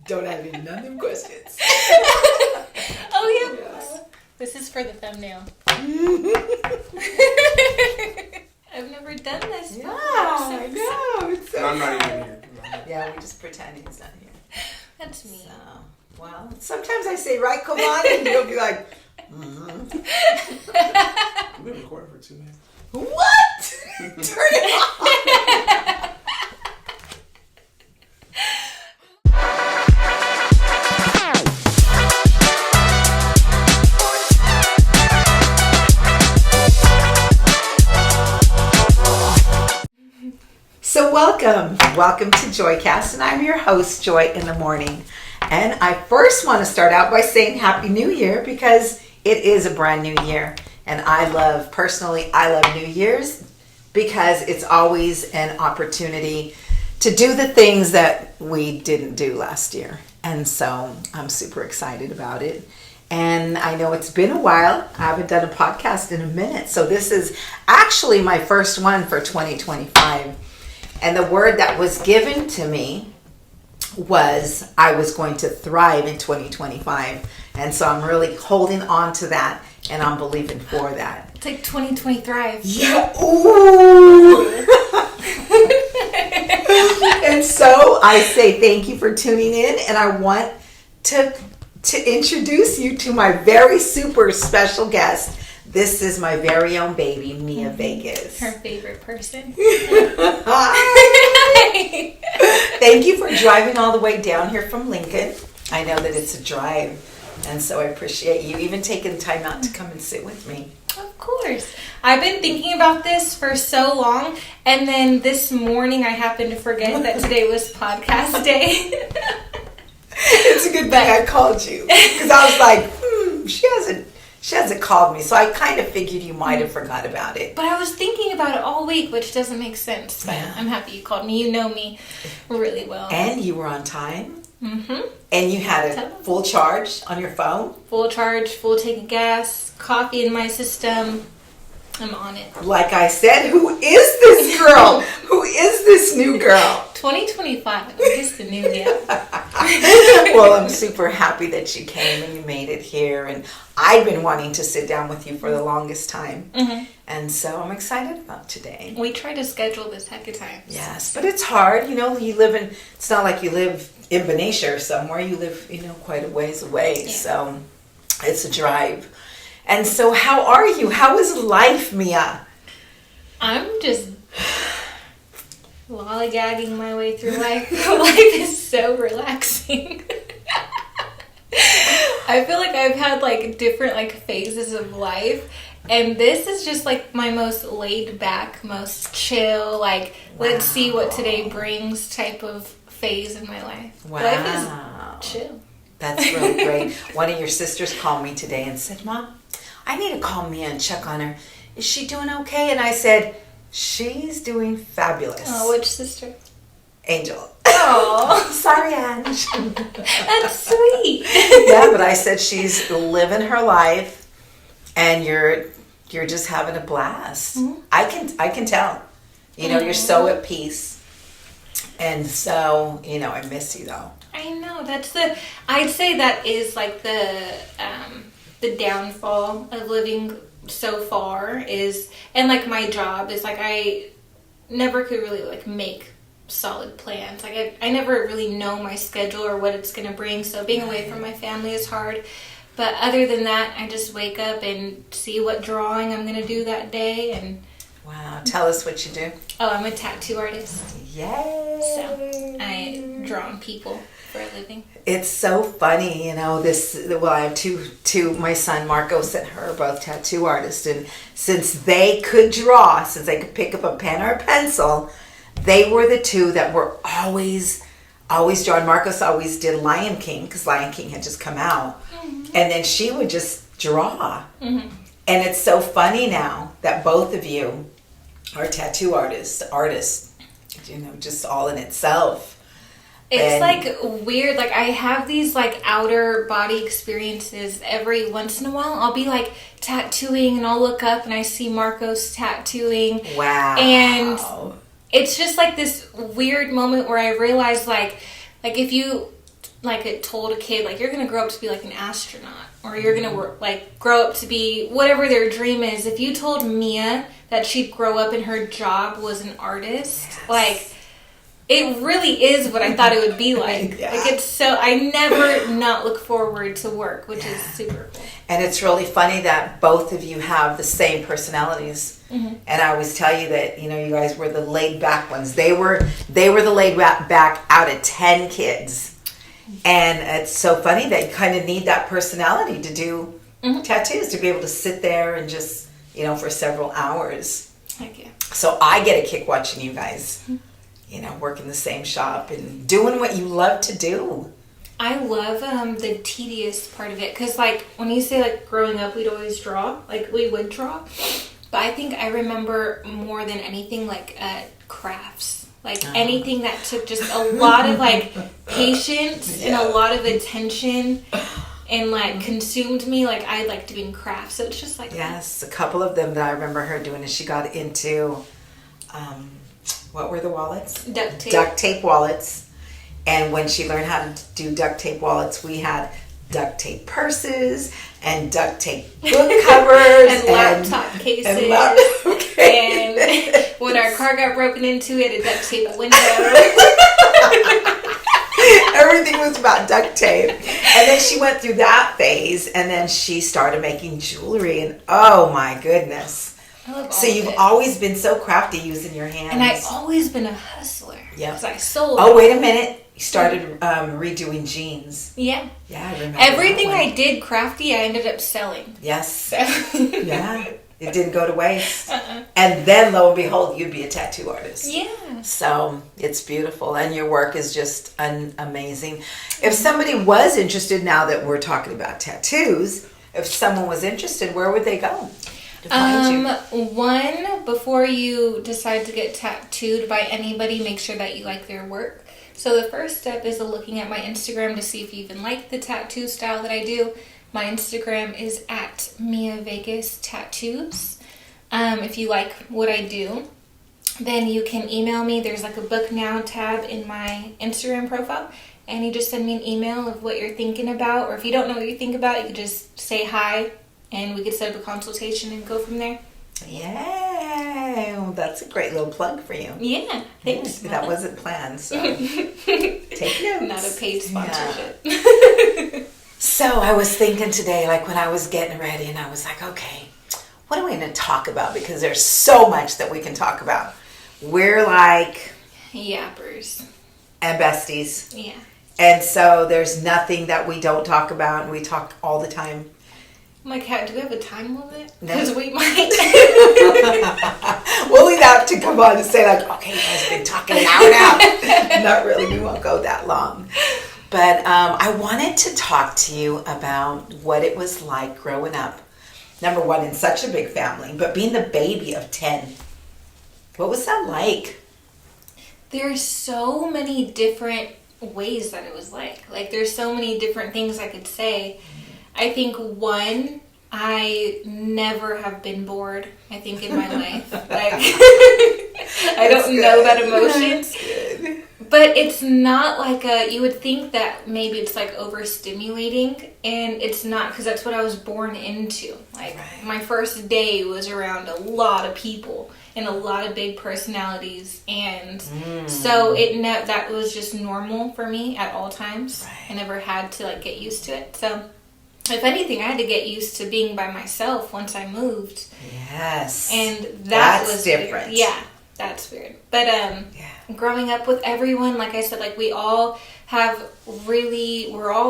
Don't have any none of them questions. Oh, yeah. This is for the thumbnail. I've never done this before. I know. It's so I'm not even here. Yeah, we just pretend he's not here. That's me. So, well, sometimes I say, right, Kalani? And you'll be like, We've been recording for 2 minutes. what? Turn it off. So welcome to Joycast, and I'm your host, Joy in the Morning. And I first want to start out by saying Happy New Year because it is a brand new year. And I love New Year's because it's always an opportunity to do the things that we didn't do last year. And so I'm super excited about it. And I know it's been a while. I haven't done a podcast in a minute. So this is actually my first one for 2025. And the word that was given to me was I was going to thrive in 2025. And so I'm really holding on to that, and I'm believing for that. It's like 2020 Thrive. Yeah. Ooh. And so I say thank you for tuning in, and I want to introduce you to my very super special guest. This is my very own baby, Mia Vegas. Her favorite person. Hi. Thank you for driving all the way down here from Lincoln. I know that it's a drive, and so I appreciate you even taking time out to come and sit with me. Of course. I've been thinking about this for so long, and then this morning I happened to forget that today was podcast day. It's a good thing I called you, because I was like, she hasn't called me, so I kind of figured you might have forgot about it. But I was thinking about it all week, which doesn't make sense. But Yeah. I'm happy you called me. You know me really well. And you were on time. Mm-hmm. And you had a full charge on your phone. Full charge, full tank of gas, coffee in my system. I'm on it. Like I said, who is this girl? Who is this new girl? 2025. I'm just a new gal. Well, I'm super happy that you came and you made it here. And I've been wanting to sit down with you for the longest time. Mm-hmm. And so I'm excited about today. We try to schedule this heck of times. Yes, but it's hard. You know, it's not like you live in Benicia or somewhere. You live, quite a ways away. Yeah. So it's a drive. And so how are you? How is life, Mia? I'm just lollygagging my way through life. Life is so relaxing. I feel like I've had different phases of life, and this is just my most laid back, most chill, let's see what today brings type of phase in my life. Wow. Life is chill. That's really great. One of your sisters called me today and said, Mom, I need to call Mia and check on her. Is she doing okay? And I said, she's doing fabulous. Oh, which sister? Angel. Oh, Sorry, Ange. that's sweet. Yeah, but I said she's living her life, and you're just having a blast. Mm-hmm. I can tell. You're so at peace. And so, I miss you though. I know, I'd say that is the downfall of living so far is, and my job is I never could really make solid plans. I never really know my schedule or what it's going to bring, so being away from my family is hard. But other than that, I just wake up and see what drawing I'm going to do that day. And wow, tell us what you do. Oh, I'm a tattoo artist. Yay! So I draw on people for a living. It's so funny, I have two, my son Marcos and her are both tattoo artists, and since they could draw, since they could pick up a pen or a pencil, they were the two that were always drawing. Marcos always did Lion King, because Lion King had just come out, and then she would just draw. Mm-hmm. And it's so funny now that both of you are tattoo artists, just all in itself. It's weird. I have these outer body experiences every once in a while. I'll be tattooing, and I'll look up and I see Marcos tattooing. Wow. And it's just this weird moment where I realize if you like it told a kid like you're gonna grow up to be like an astronaut, or you're gonna work, like grow up to be whatever their dream is. If you told Mia that she'd grow up and her job was an artist, like it really is what I thought it would be like. Yeah. Like it's so I never not look forward to work, which is super cool. And it's really funny that both of you have the same personalities. Mm-hmm. And I always tell you that, you know, you guys were the laid back ones. They were the laid back out of 10 kids. And it's so funny that you kind of need that personality to do tattoos, to be able to sit there and just, you know, for several hours. Heck yeah. So I get a kick watching you guys, you know, work in the same shop and doing what you love to do. I love the tedious part of it, because like when you say like growing up we'd always draw, like we would draw, but I think I remember more than anything like crafts, like anything that took just a lot of like patience and a lot of attention and like consumed me. Like I liked doing crafts, so it's just like Yes, a couple of them that I remember her doing is she got into what were the wallets? duct tape. Duct tape wallets. And when she learned how to do duct tape wallets, we had duct tape purses and duct tape book covers and laptop cases. And when our car got broken into, it had duct tape window. Everything was about duct tape. And then she went through that phase, and then she started making jewelry, and oh my goodness. I love all So of you've it. always been so crafty using your hands. And I've always been a hustler. Yeah. Because I sold. Oh, wait a minute. You started redoing jeans. Yeah. Yeah, I remember Everything that one. I did crafty, I ended up selling. Yes. So. Yeah. It didn't go to waste. And then, lo and behold, you'd be a tattoo artist. Yeah. So it's beautiful. And your work is just amazing. If somebody was interested, now that we're talking about tattoos, if someone was interested, where would they go to find you? One, before you decide to get tattooed by anybody, make sure that you like their work. So the first step is looking at my Instagram to see if you even like the tattoo style that I do. My Instagram is at Mia Vegas Tattoos. If you like what I do, then you can email me. There's like a book now tab in my Instagram profile, and you just send me an email of what you're thinking about, or if you don't know what you think about, you can just say hi, and we could set up a consultation and go from there. Yay! Well, that's a great little plug for you. Yeah, thanks. That wasn't planned, so take notes. Not a paid sponsorship. Yeah. So I was thinking today, like when I was getting ready, and I was like, okay, what are we going to talk about? Because there's so much that we can talk about. We're like Yappers. and besties. Yeah. And so there's nothing that we don't talk about, and we talk all the time. My cat, do we have a time limit? No. Because we might. We'll leave that to come on and say like, okay, you guys have been talking an hour now. Not really, we won't go that long. But I wanted to talk to you about what it was like growing up. Number one, in such a big family, but being the baby of 10. What was that like? There's so many different ways that it was like. Like, there's so many different things I could say. I think one, I never have been bored, I think, in my life. Like, I don't know that emotion. But it's not like you would think that maybe it's like overstimulating, and it's not, because that's what I was born into. Like, my first day was around a lot of people and a lot of big personalities, and so that was just normal for me at all times. I never had to like get used to it. So if anything, I had to get used to being by myself once I moved. Yes. And That's was different. Weird. Yeah, that's weird. But growing up with everyone, like I said, like we're all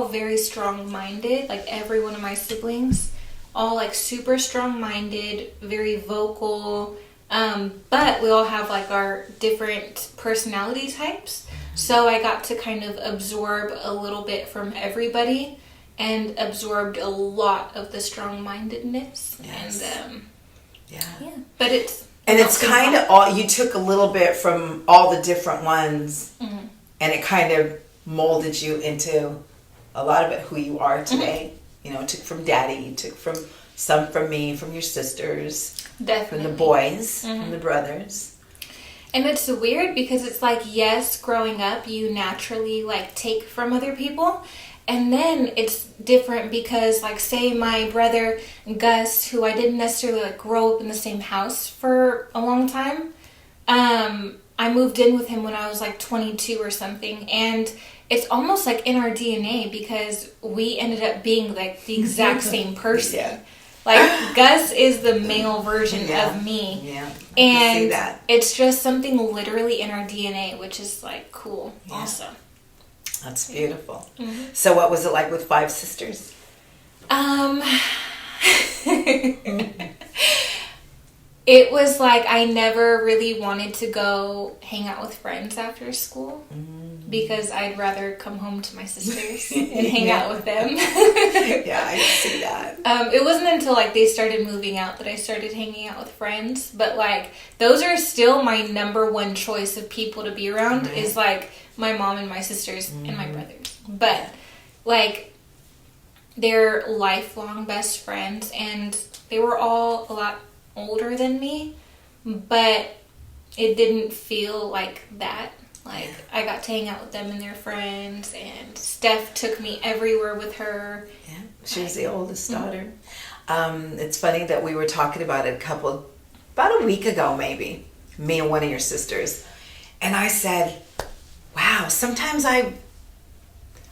very strong-minded. Like every one of my siblings, all like super strong-minded, very vocal. But we all have like our different personality types. So I got to kind of absorb a little bit from everybody, and absorbed a lot of the strong-mindedness. Yes. And yeah. But it's kind of all, you took a little bit from all the different ones, Mm-hmm. and it kind of molded you into a lot of it who you are today. You know, it took from daddy, you took from some from me, from your sisters, definitely from the boys, from the brothers. And it's weird because it's like, yes, growing up, you naturally like take from other people. And then it's different because, like, say my brother Gus, who I didn't necessarily like grow up in the same house for a long time, I moved in with him when I was like 22 or something, and it's almost like in our DNA because we ended up being like the exact same person. Yeah. Like, Gus is the male version of me. Yeah. I And can see that. it's just something literally in our DNA, which is like cool also. That's beautiful. Mm-hmm. So what was it like with 5 sisters? It was like I never really wanted to go hang out with friends after school because I'd rather come home to my sisters and hang out with them. Yeah, I can see that. It wasn't until like they started moving out that I started hanging out with friends. But like those are still my number one choice of people to be around is like my mom and my sisters and my brothers. But like they're lifelong best friends, and they were all a lot older than me, but it didn't feel like that. Like, I got to hang out with them and their friends, and Steph took me everywhere with her. Yeah, she was the oldest daughter. It's funny that we were talking about it about a week ago maybe, me and one of your sisters, and I said, wow, sometimes I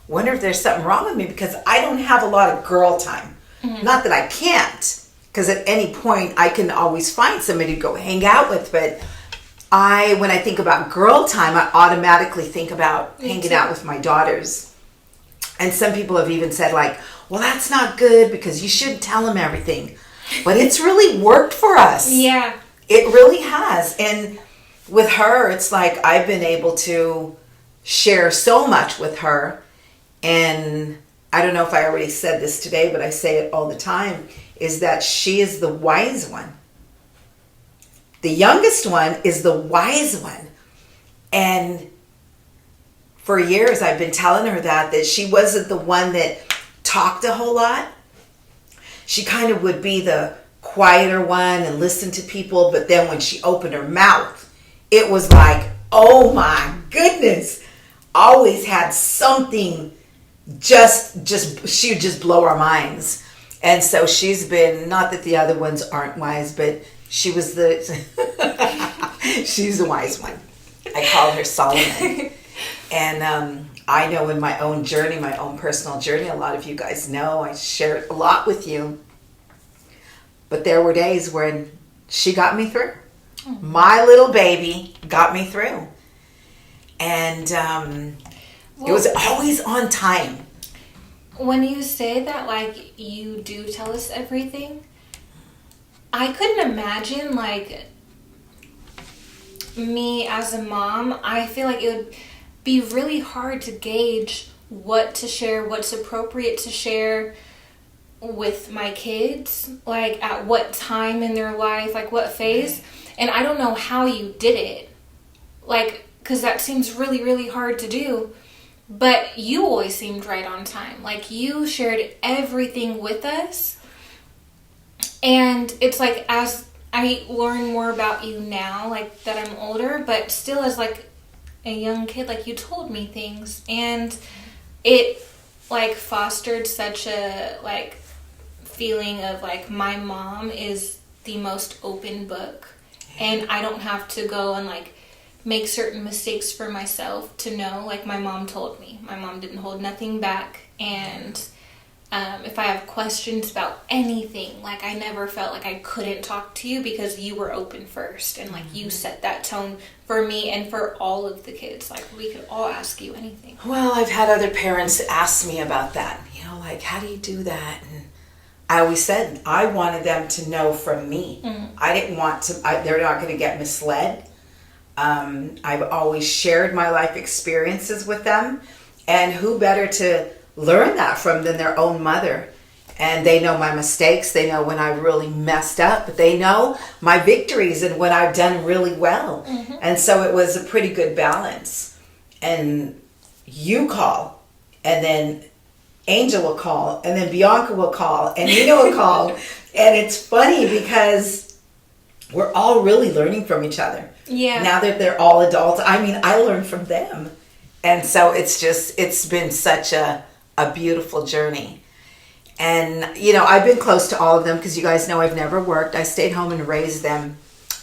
wonder if there's something wrong with me because I don't have a lot of girl time. Not that I can't, because at any point I can always find somebody to go hang out with, but when I think about girl time, I automatically think about hanging out with my daughters. And some people have even said like, well, that's not good because you should tell them everything. But it's really worked for us. Yeah. It really has. And with her, it's like I've been able to share so much with her. And I don't know if I already said this today, but I say it all the time, is that she is the wise one. The youngest one is the wise one. And for years I've been telling her that she wasn't the one that talked a whole lot. She kind of would be the quieter one and listen to people, but then when she opened her mouth, it was like, oh my goodness, always had something she would just blow our minds. And so she's been, not that the other ones aren't wise, but she's the wise one. I call her Solomon. And I know in my own journey, my own personal journey, a lot of you guys know, I share it a lot with you. But there were days when she got me through. My little baby got me through. And it was always on time. When you say that, like, you do tell us everything, I couldn't imagine, like, me as a mom. I feel like it would be really hard to gauge what to share, what's appropriate to share with my kids, like, at what time in their life, like, what phase. And I don't know how you did it, like, because that seems really, really hard to do. But you always seemed right on time. Like, you shared everything with us. And it's like, as I learn more about you now, like, that I'm older, but still as, like, a young kid, like, you told me things. And it, like, fostered such a, like, feeling of, like, my mom is the most open book. And I don't have to go and, like, make certain mistakes for myself to know, like my mom told me. My mom didn't hold nothing back, and if I have questions about anything, like I never felt like I couldn't talk to you because you were open first, and like you set that tone for me and for all of the kids. Like we could all ask you anything. Well, I've had other parents ask me about that, you know, like, how do you do that? And I always said I wanted them to know from me. I didn't want to, they're not going to get misled. I've always shared my life experiences with them, and who better to learn that from than their own mother. And they know my mistakes, they know when I really messed up, but they know my victories and when I've done really well. And so it was a pretty good balance. And you call, and then Angel will call, and then Bianca will call, and Nina will call. And it's funny because we're all really learning from each other. Yeah. Now that they're all adults, I mean, I learned from them. And so it's been such a beautiful journey. And, you know, I've been close to all of them because you guys know I've never worked. I stayed home and raised them.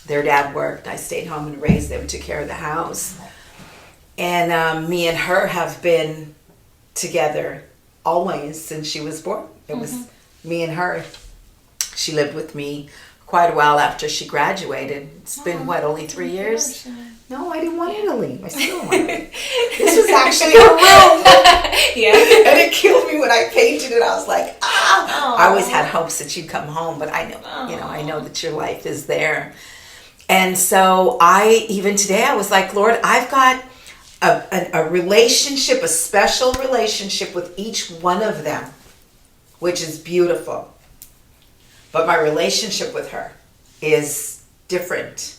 Their dad worked. I stayed home and raised them, took care of the house. And me and her have been together always since she was born. It was me and her. She lived with me quite a while after she graduated. It's been, only 3 years? No, I didn't want her to leave. I still want her to leave. This was actually her room. Yeah. And it killed me when I painted it. I was like, I always had hopes that you'd come home, but I know, I know that your life is there. And so even today, I was like, Lord, I've got a relationship, a special relationship with each one of them, which is beautiful. But my relationship with her is different.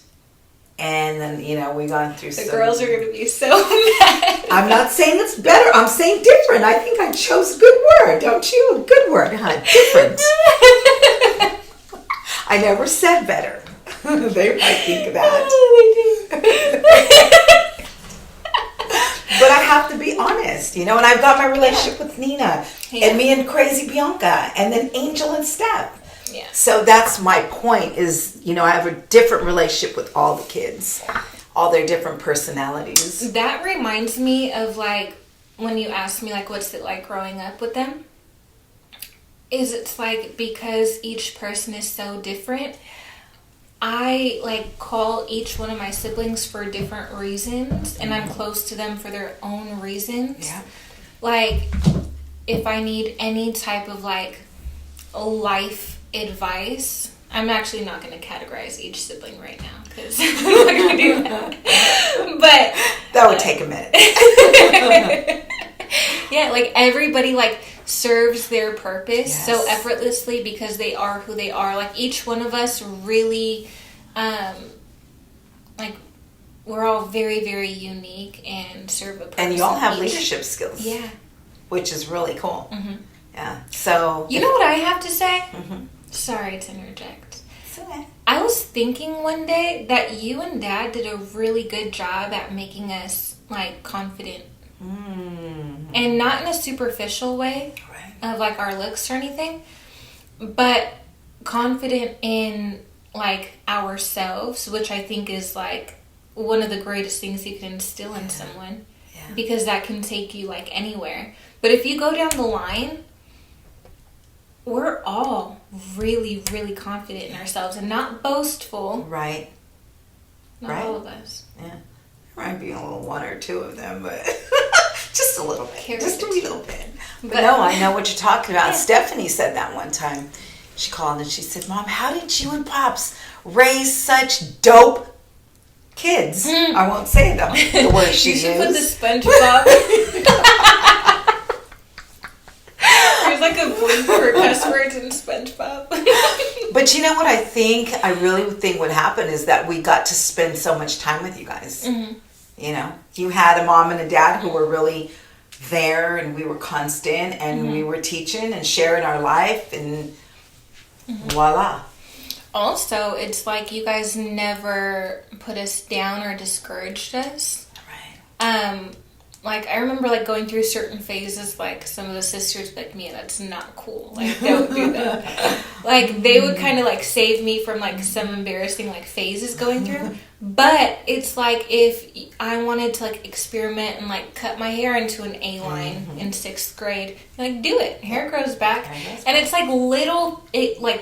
And then, we've gone through The girls are going to be so mad. I'm not saying it's better. I'm saying different. I think I chose a good word, don't you? A good word, huh? Different. I never said better. They might think that. But I have to be honest, and I've got my relationship with Nina and me and Crazy Bianca and then Angel and Steph. Yeah. So that's my point is, I have a different relationship with all the kids, all their different personalities. That reminds me of when you asked me what's it like growing up with them? It's because each person is so different, I call each one of my siblings for different reasons, and I'm close to them for their own reasons. Yeah. If I need any type of life advice, I'm actually not going to categorize each sibling right now because I'm not going to do that. But that would take a minute. Yeah, everybody serves their purpose so effortlessly because they are who they are. Each one of us really, we're all very, very unique and serve a purpose. And you all have leadership skills. Yeah. Which is really cool. Mm-hmm. Yeah. So. You know what I have to say? Mm-hmm. Sorry to interject. It's okay. I was thinking one day that you and Dad did a really good job at making us confident. And not in a superficial way of our looks or anything, but confident in ourselves, which I think is one of the greatest things you can instill in someone, because that can take you anywhere. But if you go down the line, we're all really, really confident in ourselves and not boastful. Right. Not all of us. Yeah. There might be a little one or two of them, but just a little bit. Just a little bit. But no, I know what you're talking about. Yeah. Stephanie said that one time. She called and she said, Mom, how did you and Pops raise such dope kids? I won't say the word she used. You should put the SpongeBob. There's a bleep for cuss words in SpongeBob. But you know what I really think what happened is that we got to spend so much time with you guys. Mm-hmm. You had a mom and a dad who were really there, and we were constant, and we were teaching and sharing our life, and voila. Also, it's you guys never put us down or discouraged us. Right. I remember going through certain phases, some of the sisters be Mia, that's not cool. Don't do that. They would kind of save me from some embarrassing phases going through. But it's if I wanted to experiment and cut my hair into an A line in 6th grade, do it. Hair grows back, and it's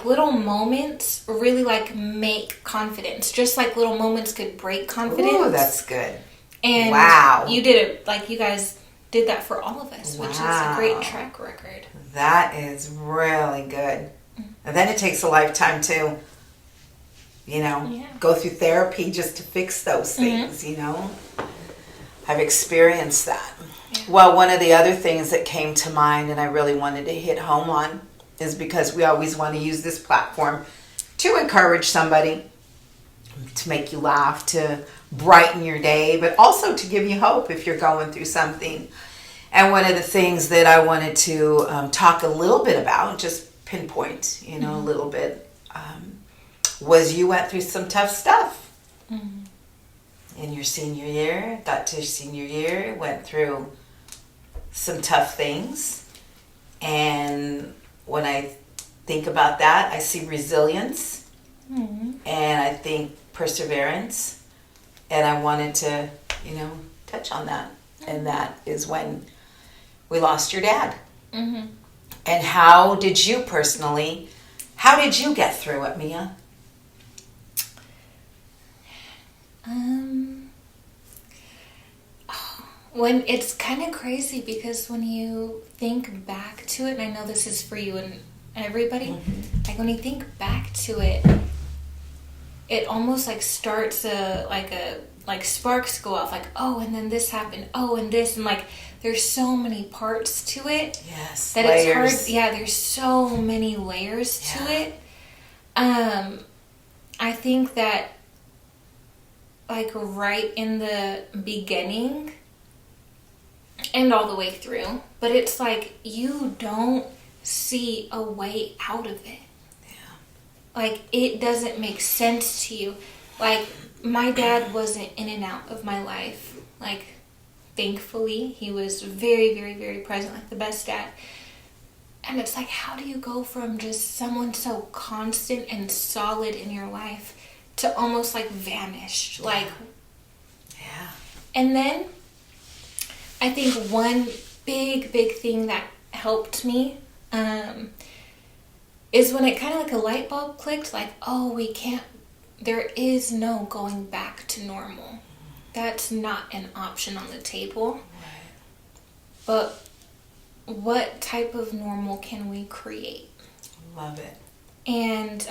little moments really make confidence. Just little moments could break confidence. Ooh, that's good. And wow. You did it, you guys did that for all of us, which is a great track record. That is really good. And then it takes a lifetime to, go through therapy just to fix those things, I've experienced that. Yeah. Well, one of the other things that came to mind and I really wanted to hit home on is because we always want to use this platform to encourage somebody, to make you laugh, to brighten your day, but also to give you hope if you're going through something. And one of the things that I wanted to talk a little bit about, just pinpoint, a little bit, was you went through some tough stuff. in your senior year, got to senior year, went through some tough things. And when I think about that, I see resilience and I think perseverance. And I wanted to, touch on that. And that is when we lost your dad. Mm-hmm. And how did you get through it, Mia? When it's kind of crazy because when you think back to it, and I know this is for you and everybody, like when you think back to it, it almost like starts like sparks go off, like, oh, and then this happened, oh, and this, and like there's so many parts to it. Yes, that layers. It's hard. Yeah, there's so many layers to it. I think that like right in the beginning and all the way through, but it's like you don't see a way out of it. Yeah. Like it doesn't make sense to you. Like my dad wasn't in and out of my life. Like thankfully he was very, very, very present, like the best dad. And it's like, how do you go from just someone so constant and solid in your life to almost like vanished? Like, yeah. And then I think one big thing that helped me is when it kind of like a light bulb clicked, like, oh, there is no going back to normal. That's not an option on the table. Right. But what type of normal can we create? Love it. And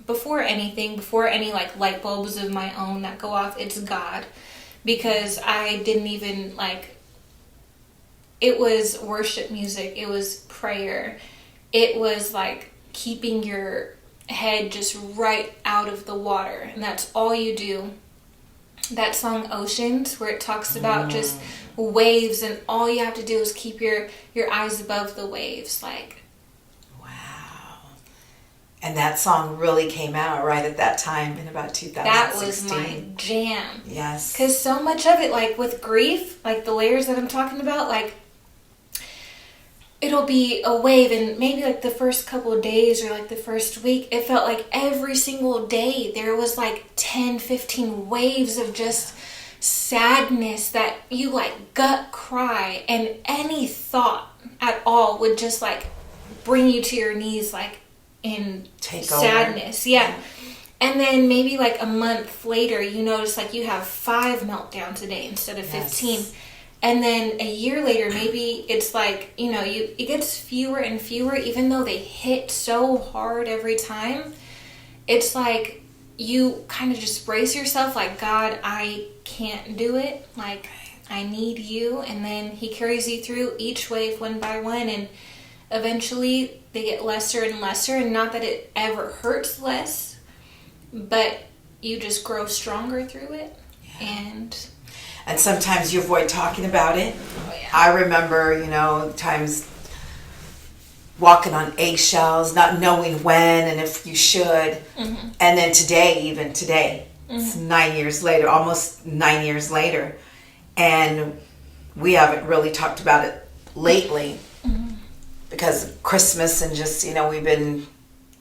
before any like light bulbs of my own that go off, it's God. Because I didn't even it was worship music, it was prayer, it was like keeping your head just right out of the water, and that's all you do. That song Oceans, where it talks about just waves, and all you have to do is keep your eyes above the waves. Like, wow. And that song really came out right at that time in about 2016. That was my jam. Yes. Because so much of it, like with grief, like the layers that I'm talking about, like it'll be a wave, and maybe like the first couple of days or like the first week, it felt like every single day there was like 10, 15 waves of just sadness that you like gut cry, and any thought at all would just like bring you to your knees, like in sadness. Yeah. And then maybe like a month later, you notice like you have 5 meltdowns a day instead of 15. And then a year later, maybe it's like, it gets fewer and fewer, even though they hit so hard every time. It's like you kind of just brace yourself like, God, I can't do it. Like, I need you. And then he carries you through each wave one by one. And eventually they get lesser and lesser. And not that it ever hurts less, but you just grow stronger through it. Yeah. And sometimes you avoid talking about it. Oh, yeah. I remember, times walking on eggshells, not knowing when and if you should. Mm-hmm. And then today, it's 9 years later, almost 9 years later. And we haven't really talked about it lately because of Christmas and just, we've been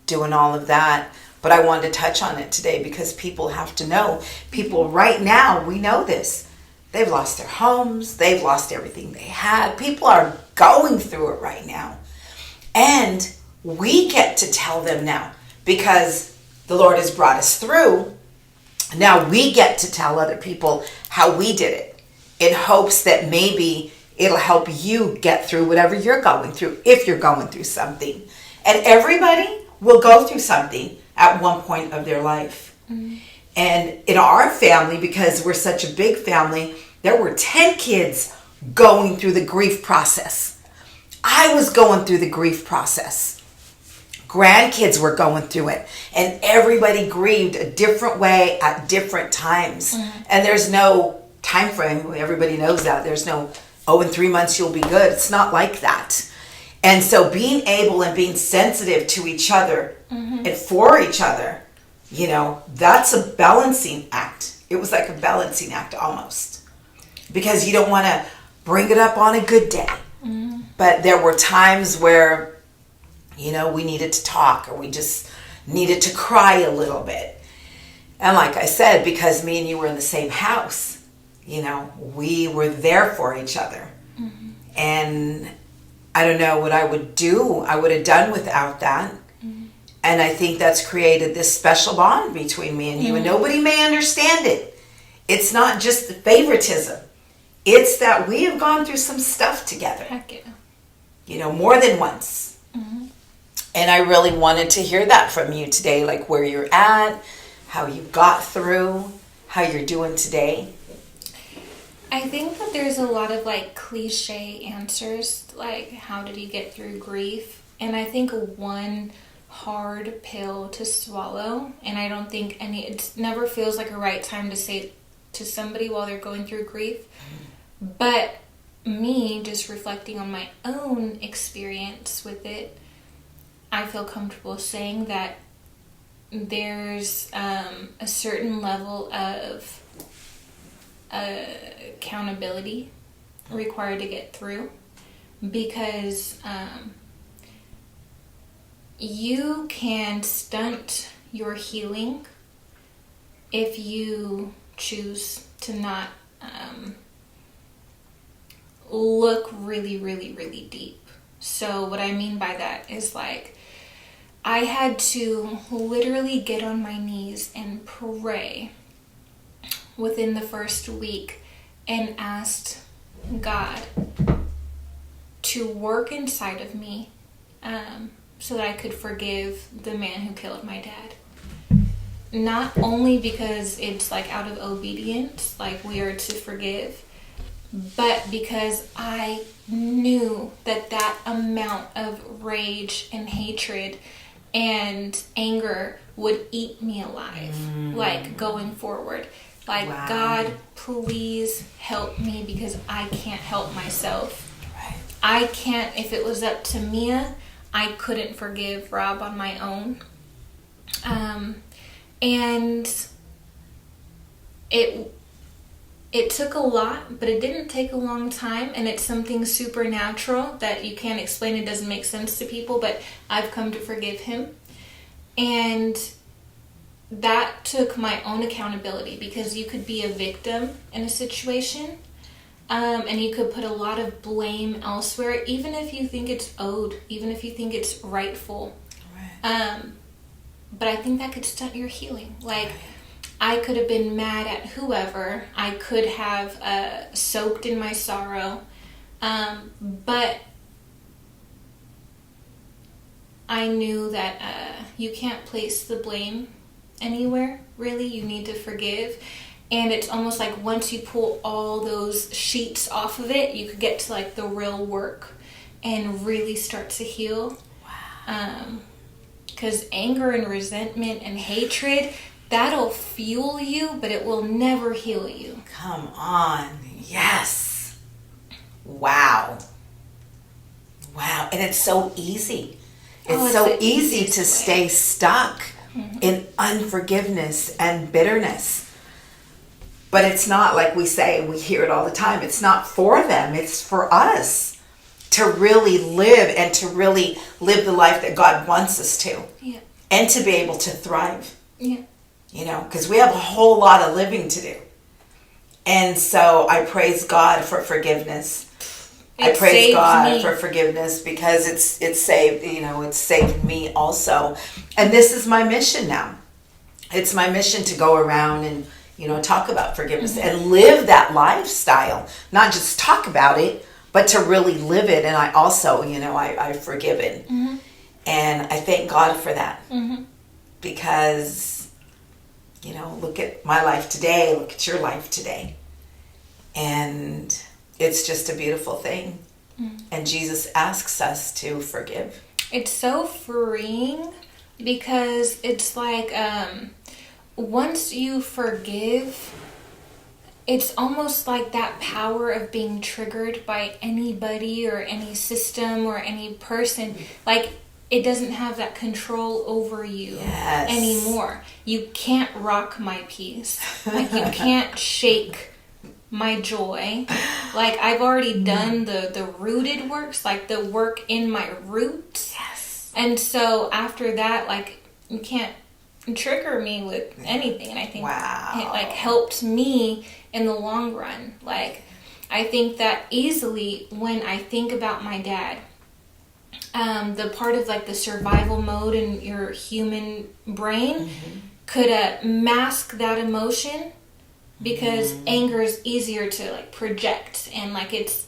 doing all of that. But I wanted to touch on it today because people have to know. People right now, we know this. They've lost their homes. They've lost everything they had. People are going through it right now. And we get to tell them now because the Lord has brought us through. Now we get to tell other people how we did it in hopes that maybe it'll help you get through whatever you're going through, if you're going through something. And everybody will go through something at one point of their life. Mm-hmm. And in our family, because we're such a big family, there were 10 kids going through the grief process. I was going through the grief process. Grandkids were going through it. And everybody grieved a different way at different times. Mm-hmm. And there's no time frame. Everybody knows that. There's no, in 3 months you'll be good. It's not like that. And so being able and being sensitive to each other and for each other, that's a balancing act. It was like a balancing act almost. Because you don't want to bring it up on a good day. Mm-hmm. But there were times where, you know, we needed to talk, or we just needed to cry a little bit. And like I said, because me and you were in the same house, you know, we were there for each other. Mm-hmm. And I don't know what I would have done without that. Mm-hmm. And I think that's created this special bond between me and you. And nobody may understand it. It's not just the favoritism. It's that we have gone through some stuff together. Heck yeah. You know, more than once. Mm-hmm. And I really wanted to hear that from you today, like where you're at, how you got through, how you're doing today. I think that there's a lot of like cliche answers, like how did you get through grief? And I think one hard pill to swallow, and I don't think it never feels like a right time to say it to somebody while they're going through grief. But me, just reflecting on my own experience with it, I feel comfortable saying that there's a certain level of accountability required to get through, because you can stunt your healing if you choose to not look really, really, really deep. So what I mean by that is, like, I had to literally get on my knees and pray within the first week and asked God to work inside of me so that I could forgive the man who killed my dad. Not only because it's like out of obedience, like we are to forgive, but because I knew that that amount of rage and hatred and anger would eat me alive, like going forward. Like, Wow. God, please help me, because I can't help myself. Right. I can't, if it was up to Mia, I couldn't forgive Rob on my own. And it took a lot, but it didn't take a long time, and it's something supernatural that you can't explain. It doesn't make sense to people, but I've come to forgive him. And that took my own accountability, because you could be a victim in a situation, and you could put a lot of blame elsewhere, even if you think it's owed, even if you think it's rightful. Right. But I think that could stunt your healing. Like, I could have been mad at whoever. I could have soaked in my sorrow. But I knew that you can't place the blame anywhere, really. You need to forgive. And it's almost like once you pull all those sheets off of it, you could get to like the real work and really start to heal. Wow. Because anger and resentment and hatred, that'll fuel you, but it will never heal you. Come on. Yes. Wow. Wow. And it's so easy. It's so the easy easiest to way. stay stuck in unforgiveness and bitterness. But it's not like we say, we hear it all the time. It's not for them. It's for us to really live, and to really live the life that God wants us to. Yeah. And to be able to thrive. Yeah. You know, because we have a whole lot of living to do. And so I praise God for forgiveness. I It praise saved God me. for forgiveness, because it's saved, you know, it's saved me also. And this is my mission now. It's my mission to go around and, you know, talk about forgiveness and live that lifestyle. Not just talk about it, but to really live it. And I also, you know, I've forgiven. And I thank God for that. Because, you know, look at my life today, look at your life today. And it's just a beautiful thing. And Jesus asks us to forgive. It's so freeing, because it's like once you forgive, it's almost like that power of being triggered by anybody or any system or any person. Like, it doesn't have that control over you anymore. You can't rock my peace. Like, you can't shake my joy. Like, I've already done the rooted works, like the work in my roots. Yes. And so after that, like, you can't trigger me with anything. And I think it, like, helped me in the long run. Like, I think that easily when I think about my dad, the part of, like, the survival mode in your human brain could mask that emotion, because anger is easier to, like, project, and, like, it's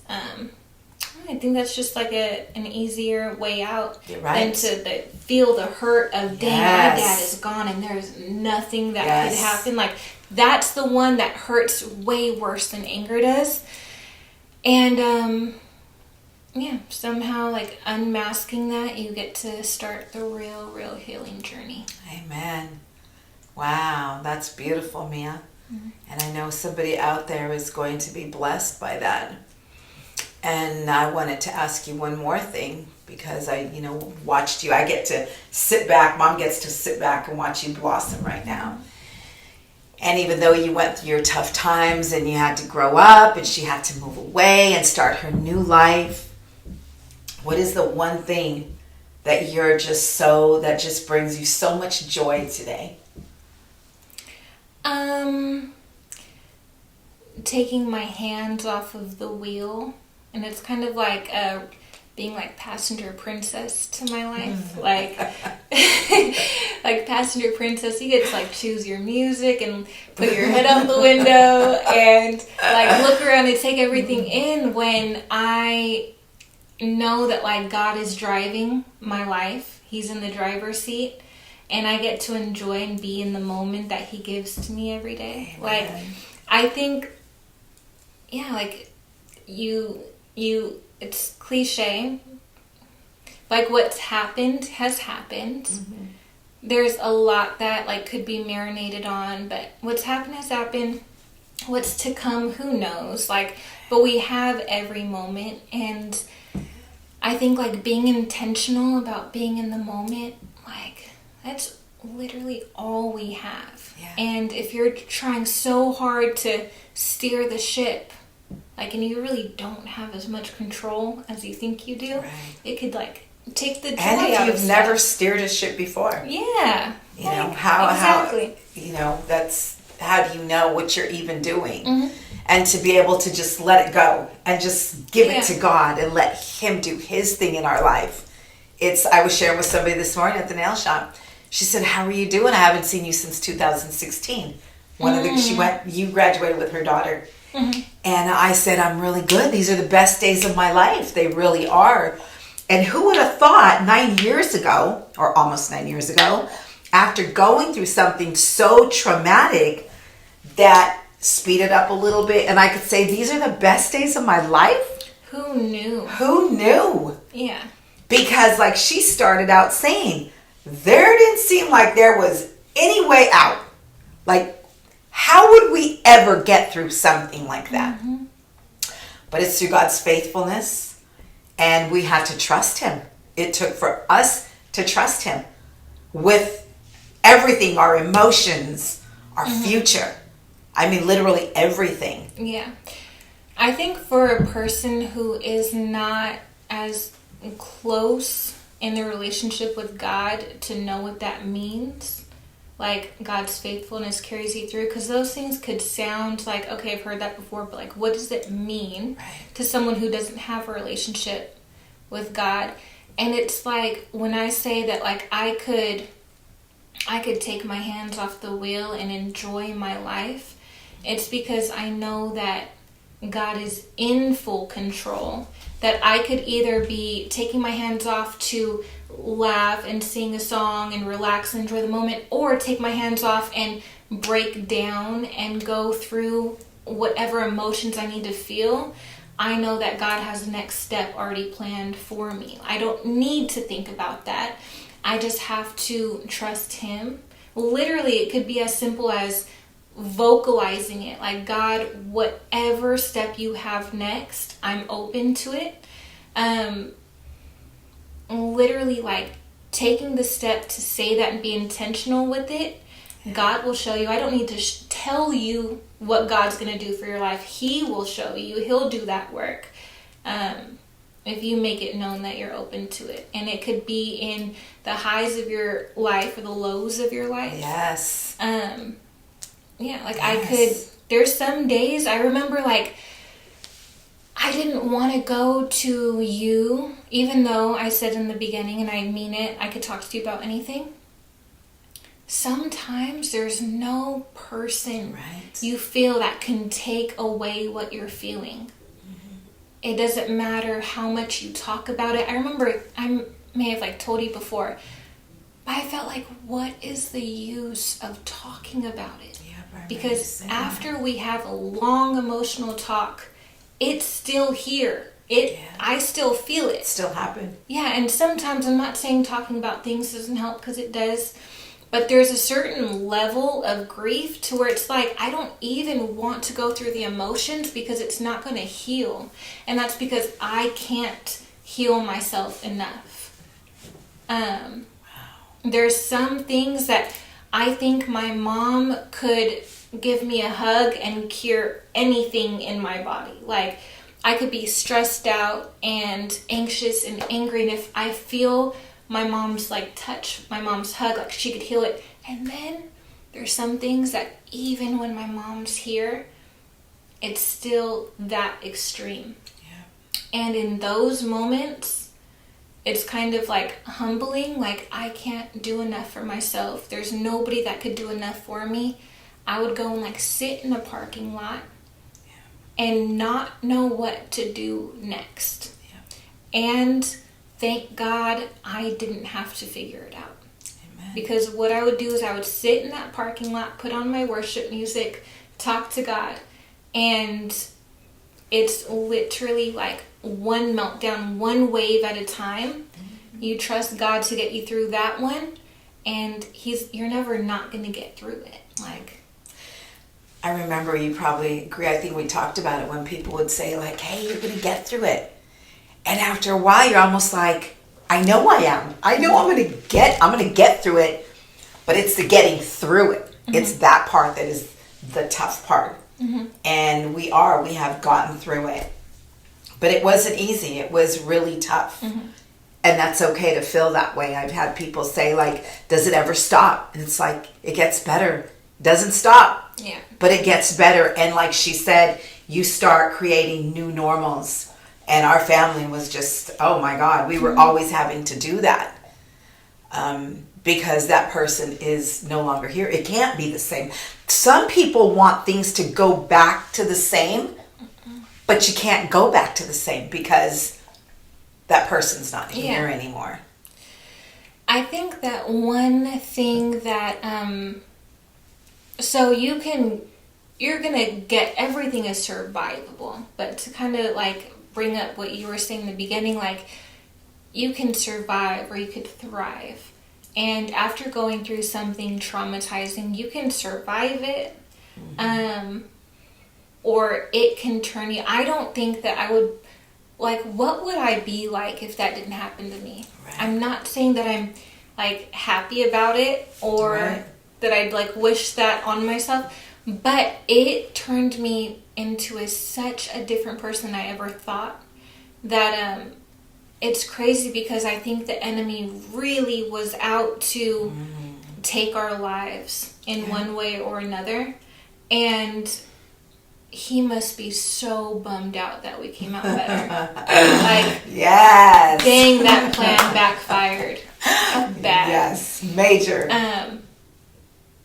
I think that's just like an easier way out than to feel the hurt of, dang, my dad is gone and there's nothing that could happen. Like, that's the one that hurts way worse than anger does. And somehow, like, unmasking that, you get to start the real healing journey. Amen. Wow, that's beautiful, Mia. And I know somebody out there is going to be blessed by that. And I wanted to ask you one more thing, because I, watched you. I get to sit back. Mom gets to sit back and watch you blossom right now. And even though you went through your tough times and you had to grow up and she had to move away and start her new life, what is the one thing that that just brings you so much joy today? Taking my hands off of the wheel, and it's kind of like being like passenger princess to my life. Like, like passenger princess, you get to, like, choose your music and put your head out the window and, like, look around and take everything in, when I know that, like, God is driving my life. He's in the driver's seat, and I get to enjoy and be in the moment that He gives to me every day. Amen. Like, I think, like, it's cliche. Like, what's happened has happened. There's a lot that, like, could be marinated on, but what's happened has happened. What's to come, who knows? Like, but we have every moment, and I think, like, being intentional about being in the moment, like, that's literally all we have. Yeah. And if you're trying so hard to steer the ship, like, and you really don't have as much control as you think you do, it could, like, take the joy out of And if you've stuff. never steered a ship before. Yeah. Exactly. That's how do you know what you're even doing? And to be able to just let it go and just give it to God and let Him do His thing in our life. I was sharing with somebody this morning at the nail shop. She said, "How are you doing? I haven't seen you since 2016. You graduated with her daughter." And I said, "I'm really good. These are the best days of my life. They really are." And who would have thought 9 years ago, or almost 9 years ago, after going through something so traumatic, that speeded up a little bit, and I could say these are the best days of my life? Who knew? Who knew? Yeah. Because, like she started out saying, there didn't seem like there was any way out. Like, how would we ever get through something like that? But it's through God's faithfulness, and we had to trust Him. It took for us to trust Him with everything, our emotions, our future. I mean, literally everything. Yeah. I think for a person who is not as close in their relationship with God to know what that means, like God's faithfulness carries you through, because those things could sound like, okay, I've heard that before, but like, what does it mean to someone who doesn't have a relationship with God? And it's like, when I say that, like, I could take my hands off the wheel and enjoy my life, it's because I know that God is in full control. That I could either be taking my hands off to laugh and sing a song and relax and enjoy the moment, or take my hands off and break down and go through whatever emotions I need to feel. I know that God has the next step already planned for me. I don't need to think about that. I just have to trust Him. Literally, it could be as simple as vocalizing it, like, God, whatever step you have next, I'm open to it. Literally, like, taking the step to say that and be intentional with it, God will show you. I don't need to tell you what God's going to do for your life. He will show you. He'll do that work. If you make it known that you're open to it. And it could be in the highs of your life or the lows of your life. Yes. Yeah, like Yes. there's some days I remember, like, I didn't want to go to you, even though I said in the beginning, and I mean it, I could talk to you about anything. Sometimes there's no person Right. you feel that can take away what you're feeling. It doesn't matter how much you talk about it. I remember, I may have like told you before, but I felt like, what is the use of talking about it? Yeah, I remember you Because saying after that. we have a long emotional talk, it's still here. I still feel It it. still happened. Yeah, and sometimes I'm not saying talking about things doesn't help, because it does. But there's a certain level of grief to where it's like, I don't even want to go through the emotions because it's not going to heal. And that's because I can't heal myself enough. There's some things that I think my mom could give me a hug and cure anything in my body. Like, I could be stressed out and anxious and angry, and if I feel my mom's like touch, my mom's hug, like she could heal it. And then there's some things that even when my mom's here, it's still that extreme. Yeah. And in those moments, it's kind of like humbling, like I can't do enough for myself. There's nobody that could do enough for me. I would go and like sit in a parking lot and not know what to do next. Yeah. And thank God I didn't have to figure it out. Amen. Because what I would do is I would sit in that parking lot, put on my worship music, talk to God. And it's literally like one meltdown, one wave at a time. Mm-hmm. You trust God to get you through that one, and you're never not going to get through it. Like, I remember, you probably agree, I think we talked about it, when people would say like, hey, you're going to get through it. And after a while, you're almost like, I know I am. I know I'm going to get through it, but it's the getting through it. Mm-hmm. It's that part that is the tough part. Mm-hmm. And we have gotten through it. But it wasn't easy. It was really tough. Mm-hmm. And that's okay to feel that way. I've had people say like, does it ever stop? And it's like, it gets better. Doesn't stop. Yeah. But it gets better. And like she said, you start creating new normals. And our family was just, oh my God, we were always having to do that. Because that person is no longer here. It can't be the same. Some people want things to go back to the same, but you can't go back to the same because that person's not here anymore. I think that one thing that, so you're going to get, everything is survivable, but to kind of like bring up what you were saying in the beginning, like you can survive or you could thrive. And after going through something traumatizing, you can survive it, or it can turn you. I don't think that I would, like, what would I be like if that didn't happen to me? Right. I'm not saying that I'm, like, happy about it or that I'd, like, wish that on myself, but it turned me into such a different person than I ever thought that, it's crazy because I think the enemy really was out to take our lives in one way or another. And he must be so bummed out that we came out better. Like, yes. Dang, that plan backfired. Bad. Yes, major.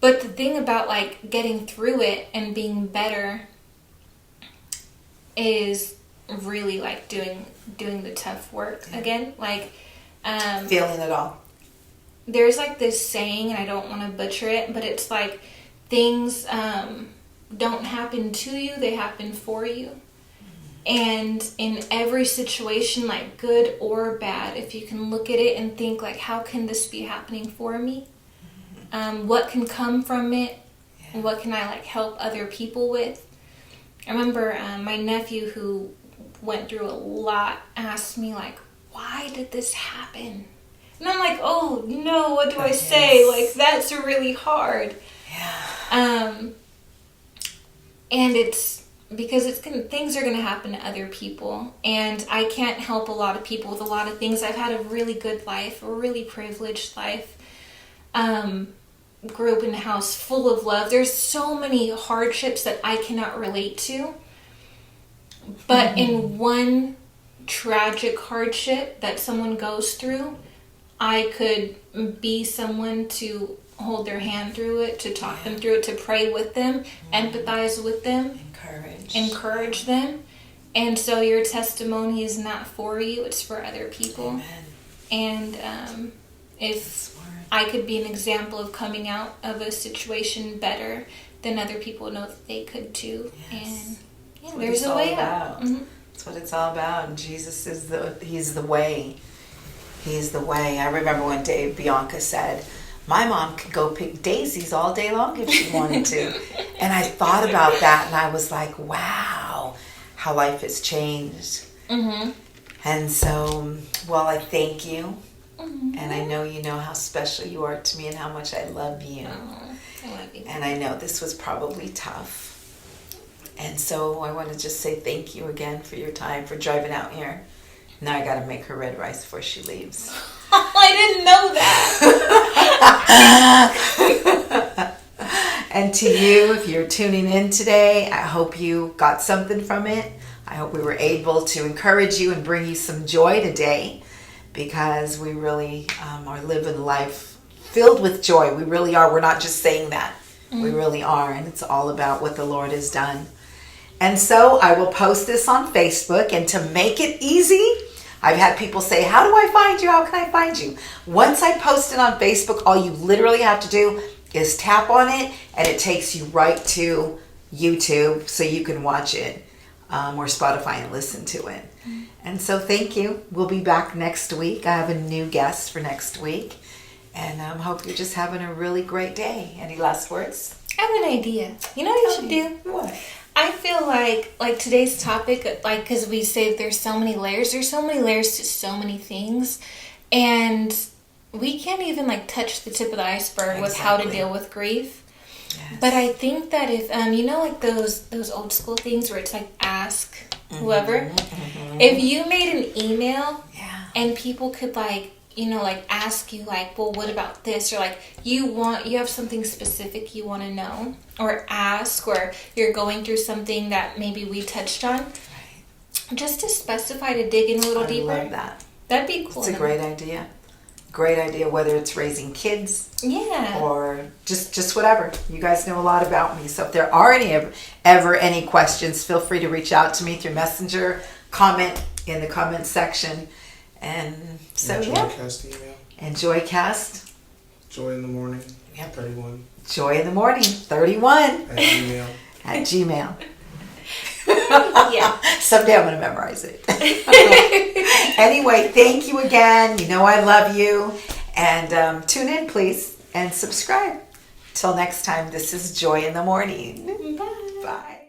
But the thing about like getting through it and being better is really like doing the tough work again, like feeling it all. There's like this saying, and I don't want to butcher it, but it's like things don't happen to you, they happen for you. And in every situation, like good or bad, if you can look at it and think like, how can this be happening for me? What can come from it? And what can I like help other people with? I remember my nephew, who went through a lot, asked me like, why did this happen? And I'm like, oh no, what do I say? Like, that's really hard. Yeah. And it's because things are going to happen to other people. And I can't help a lot of people with a lot of things. I've had a really good life, a really privileged life. Grew up in a house full of love. There's so many hardships that I cannot relate to. But in one tragic hardship that someone goes through, I could be someone to hold their hand through it, to talk them through it, to pray with them, empathize with them, encourage them. And so your testimony is not for you, it's for other people. Amen. And if I could be an example of coming out of a situation better, then other people know that they could too. Yes. And there's a way out. Mm-hmm. That's what it's all about. And Jesus is He's the way. He's the way. I remember one day Bianca said, my mom could go pick daisies all day long if she wanted to. And I thought about that and I was like, wow, how life has changed. Mm-hmm. And so, well, I thank you. Mm-hmm. And I know you know how special you are to me and how much I love you. Oh, I love you. And I know this was probably tough. And so I want to just say thank you again for your time, for driving out here. Now I got to make her red rice before she leaves. I didn't know that. And to you, if you're tuning in today, I hope you got something from it. I hope we were able to encourage you and bring you some joy today, because we really are living life filled with joy. We really are. We're not just saying that. We really are. And it's all about what the Lord has done. And so I will post this on Facebook. And to make it easy, I've had people say, how do I find you? How can I find you? Once I post it on Facebook, all you literally have to do is tap on it and it takes you right to YouTube so you can watch it, or Spotify and listen to it. And so thank you. We'll be back next week. I have a new guest for next week. And I hope you're just having a really great day. Any last words? I have an idea. You know what you should do? What? I feel like today's topic, like, because we say there's so many layers to so many things, and we can't even like touch the tip of the iceberg with how to deal with grief. Yes. But I think that if you know, like those old school things where it's like ask whoever, if you made an email and people could like, you know, like ask you like, well, what about this? Or like you have something specific you want to know or ask, or you're going through something that maybe we touched on. Right. Just to specify, to dig in a little deeper. I love that. That'd be cool. It's a great idea. Great idea, whether it's raising kids. Yeah. Or just whatever. You guys know a lot about me. So if there are any questions, feel free to reach out to me through Messenger, comment in the comment section. And so, Joycast email. And Joycast. Joy in the morning. Yep. 31. Joy in the morning. 31. At Gmail. At Gmail. Yeah. Someday I'm going to memorize it. Anyway, thank you again. You know I love you. And tune in, please, and subscribe. Till next time, this is Joy in the Morning. Bye. Bye.